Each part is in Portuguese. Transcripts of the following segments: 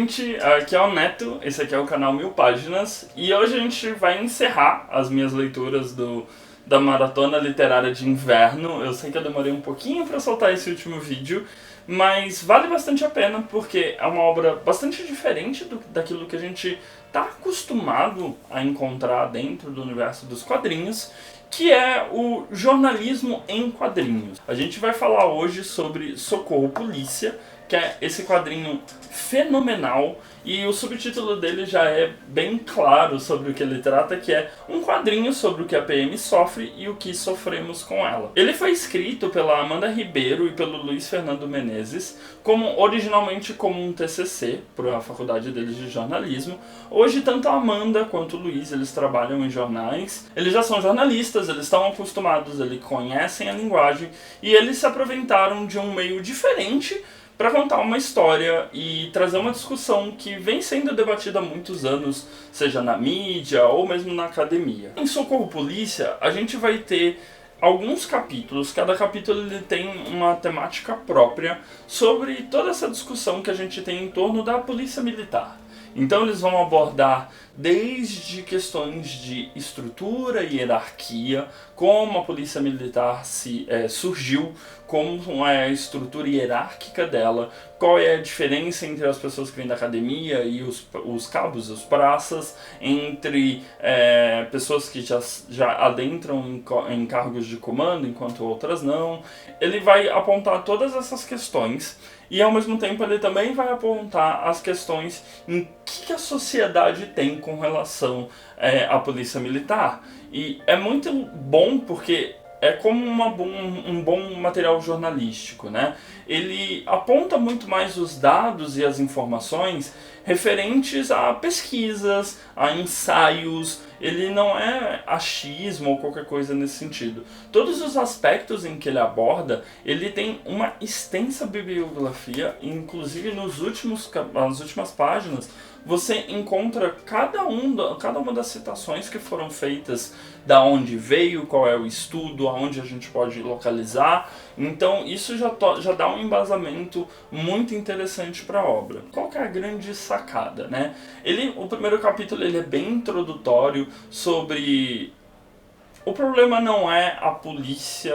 gente, aqui é o Neto, esse aqui é o canal 1000 Páginas e hoje a gente vai encerrar as minhas leituras da Maratona Literária de Inverno. Eu sei que eu demorei um pouquinho para soltar esse último vídeo, mas vale bastante a pena porque é uma obra bastante diferente daquilo que a gente está acostumado a encontrar dentro do universo dos quadrinhos, que é o jornalismo em quadrinhos. A gente vai falar hoje sobre Socorro Polícia, que é esse quadrinho fenomenal, e o subtítulo dele já é bem claro sobre o que ele trata, que é um quadrinho sobre o que a PM sofre e o que sofremos com ela. Ele foi escrito pela Amanda Ribeiro e pelo Luiz Fernando Menezes, originalmente como um TCC para a faculdade deles de jornalismo. Hoje tanto a Amanda quanto o Luiz, eles trabalham em jornais, eles já são jornalistas, eles estão acostumados, eles conhecem a linguagem e eles se aproveitaram de um meio diferente para contar uma história e trazer uma discussão que vem sendo debatida há muitos anos, seja na mídia ou mesmo na academia. Em Socorro Polícia, a gente vai ter alguns capítulos, cada capítulo ele tem uma temática própria sobre toda essa discussão que a gente tem em torno da polícia militar. Então eles vão abordar desde questões de estrutura e hierarquia, como a polícia militar surgiu, como é a estrutura hierárquica dela, qual é a diferença entre as pessoas que vêm da academia e os cabos, os praças, entre pessoas que já adentram em cargos de comando, enquanto outras não. Ele vai apontar todas essas questões e ao mesmo tempo ele também vai apontar as questões em que a sociedade tem com relação à polícia militar. E é muito bom porque é como um bom material jornalístico, né? Ele aponta muito mais os dados e as informações referentes a pesquisas, a ensaios. Ele não é achismo ou qualquer coisa nesse sentido. Todos os aspectos em que ele aborda, ele tem uma extensa bibliografia, inclusive nas últimas páginas, você encontra cada uma das citações que foram feitas, da onde veio, qual é o estudo, aonde a gente pode localizar. Então isso já dá um embasamento muito interessante para a obra. Qual que é a grande sacada, né? O primeiro capítulo ele é bem introdutório sobre... O problema não é a polícia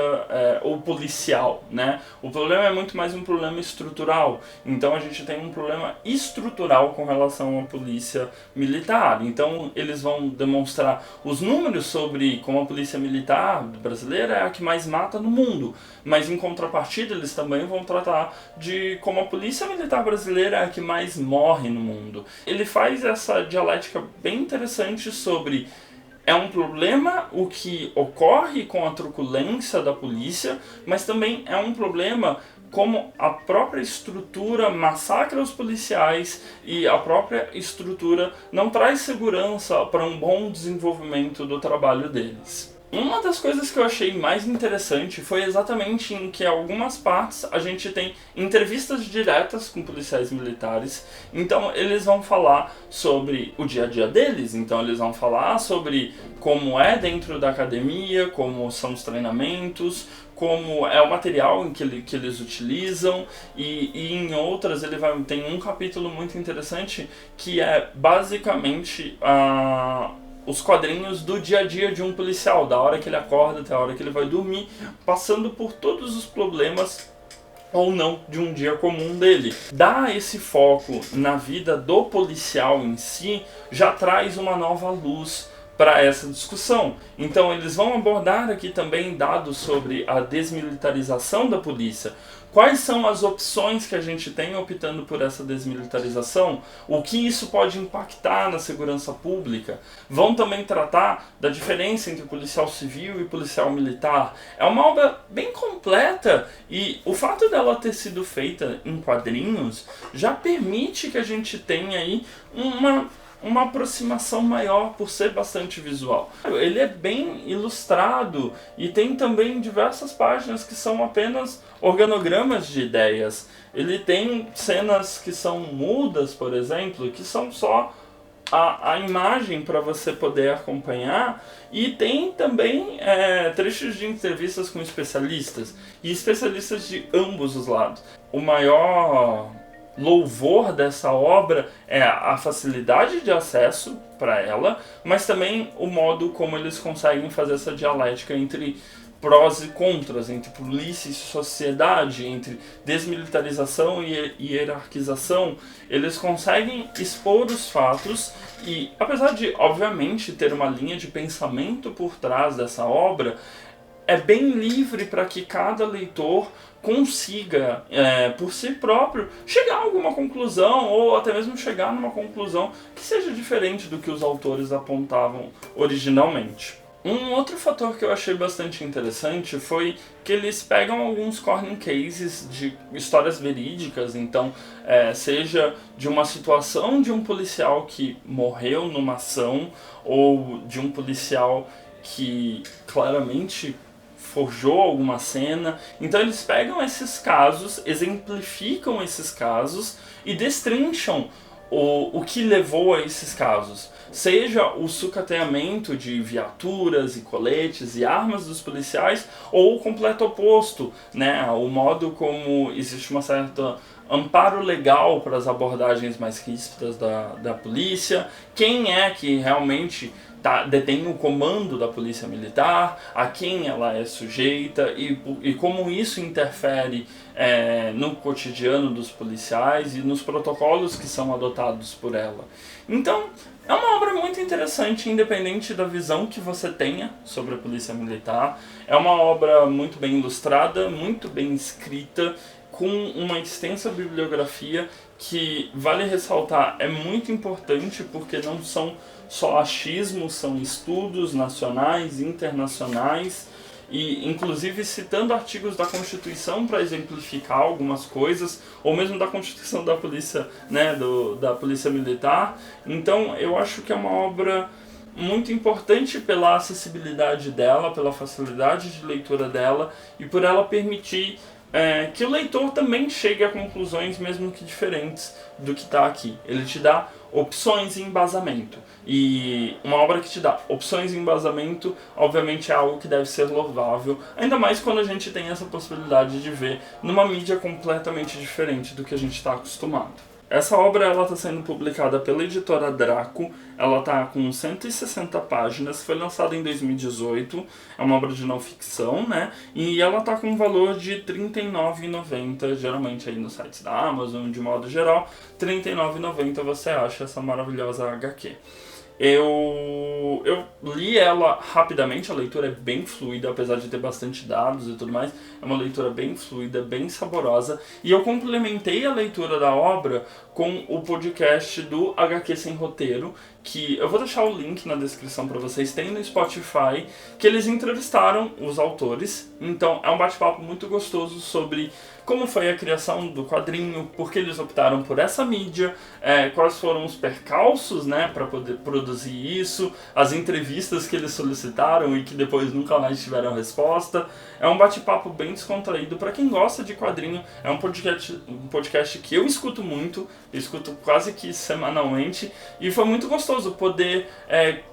ou policial, né? O problema é muito mais um problema estrutural. Então a gente tem um problema estrutural com relação à polícia militar. Então eles vão demonstrar os números sobre como a polícia militar brasileira é a que mais mata no mundo. Mas em contrapartida eles também vão tratar de como a polícia militar brasileira é a que mais morre no mundo. Ele faz essa dialética bem interessante sobre... É um problema o que ocorre com a truculência da polícia, mas também é um problema como a própria estrutura massacra os policiais e a própria estrutura não traz segurança para um bom desenvolvimento do trabalho deles. Uma das coisas que eu achei mais interessante foi exatamente em que em algumas partes a gente tem entrevistas diretas com policiais militares. Então eles vão falar sobre o dia a dia deles, então eles vão falar sobre como é dentro da academia, como são os treinamentos, como é o material que eles utilizam, e em outras tem um capítulo muito interessante que é basicamente os quadrinhos do dia a dia de um policial, da hora que ele acorda até a hora que ele vai dormir, passando por todos os problemas ou não de um dia comum dele. Dar esse foco na vida do policial em si já traz uma nova luz para essa discussão. Então eles vão abordar aqui também dados sobre a desmilitarização da polícia. Quais são as opções que a gente tem optando por essa desmilitarização? O que isso pode impactar na segurança pública? Vão também tratar da diferença entre policial civil e policial militar. É uma obra bem completa e o fato dela ter sido feita em quadrinhos já permite que a gente tenha aí uma aproximação maior por ser bastante visual. Ele é bem ilustrado e tem também diversas páginas que são apenas organogramas de ideias. Ele tem cenas que são mudas, por exemplo, que são só a imagem para você poder acompanhar, e tem também trechos de entrevistas com especialistas, e especialistas de ambos os lados. O maior louvor dessa obra é a facilidade de acesso para ela, mas também o modo como eles conseguem fazer essa dialética entre prós e contras, entre polícia e sociedade, entre desmilitarização e hierarquização. Eles conseguem expor os fatos e, apesar de, obviamente, ter uma linha de pensamento por trás dessa obra, é bem livre para que cada leitor consiga, por si próprio, chegar a alguma conclusão, ou até mesmo chegar numa conclusão que seja diferente do que os autores apontavam originalmente. Um outro fator que eu achei bastante interessante foi que eles pegam alguns corner cases de histórias verídicas, então seja de uma situação de um policial que morreu numa ação, ou de um policial que claramente forjou alguma cena. Então eles pegam esses casos, exemplificam esses casos e destrincham o que levou a esses casos. Seja o sucateamento de viaturas e coletes e armas dos policiais, ou o completo oposto, né? O modo como existe uma certa amparo legal para as abordagens mais ríspidas da polícia, quem é que realmente detém o comando da polícia militar, a quem ela é sujeita e como isso interfere no cotidiano dos policiais e nos protocolos que são adotados por ela. Então, é uma obra muito interessante, independente da visão que você tenha sobre a polícia militar. É uma obra muito bem ilustrada, muito bem escrita, com uma extensa bibliografia que, vale ressaltar, é muito importante porque não são só achismos, são estudos nacionais, internacionais, e inclusive citando artigos da Constituição para exemplificar algumas coisas, ou mesmo da Constituição da Polícia, né, da Polícia Militar. Então eu acho que é uma obra muito importante pela acessibilidade dela, pela facilidade de leitura dela e por ela permitir que o leitor também chegue a conclusões mesmo que diferentes do que está aqui. Ele te dá opções e embasamento. E uma obra que te dá opções e embasamento, obviamente é algo que deve ser louvável, ainda mais quando a gente tem essa possibilidade de ver numa mídia completamente diferente do que a gente está acostumado. Essa obra está sendo publicada pela editora Draco, ela está com 160 páginas, foi lançada em 2018, é uma obra de não ficção, né? E ela está com um valor de R$ 39,90, geralmente aí nos sites da Amazon, de modo geral, R$ 39,90 você acha essa maravilhosa HQ. Eu li ela rapidamente, a leitura é bem fluida, apesar de ter bastante dados e tudo mais, é uma leitura bem fluida, bem saborosa, e eu complementei a leitura da obra com o podcast do HQ Sem Roteiro, que eu vou deixar o link na descrição para vocês, tem no Spotify, que eles entrevistaram os autores, então é um bate-papo muito gostoso sobre como foi a criação do quadrinho, por que eles optaram por essa mídia, quais foram os percalços, né, para poder produzir isso, as entrevistas que eles solicitaram e que depois nunca mais tiveram resposta. É um bate-papo bem descontraído para quem gosta de quadrinho, é um podcast que eu escuto muito, eu escuto quase que semanalmente, e foi muito gostoso poder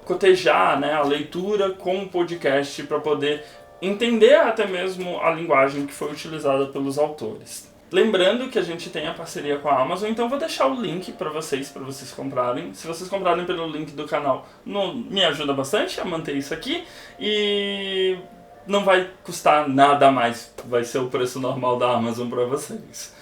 cotejar, né, a leitura com o podcast para poder entender até mesmo a linguagem que foi utilizada pelos autores. Lembrando que a gente tem a parceria com a Amazon, então vou deixar o link para vocês comprarem. Se vocês comprarem pelo link do canal, me ajuda bastante a manter isso aqui e não vai custar nada a mais, vai ser o preço normal da Amazon para vocês.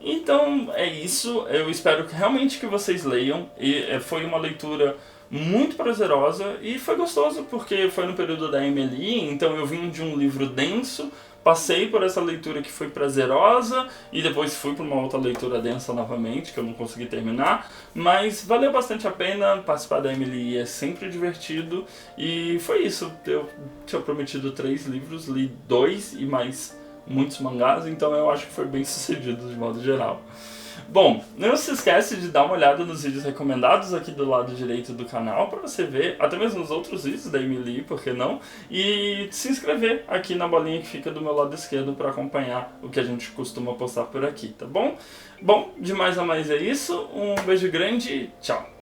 Então é isso, eu espero que realmente que vocês leiam, e foi uma leitura muito prazerosa e foi gostoso porque foi no período da Emily, então eu vim de um livro denso, passei por essa leitura que foi prazerosa e depois fui para uma outra leitura densa novamente, que eu não consegui terminar, mas valeu bastante a pena, participar da Emily é sempre divertido e foi isso. Eu tinha prometido 3 livros, li 2 e mais muitos mangás, então eu acho que foi bem sucedido de modo geral. Bom, não se esquece de dar uma olhada nos vídeos recomendados aqui do lado direito do canal para você ver, até mesmo os outros vídeos da Emily, por que não? E se inscrever aqui na bolinha que fica do meu lado esquerdo para acompanhar o que a gente costuma postar por aqui, tá bom? Bom, de mais a mais é isso, um beijo grande e tchau!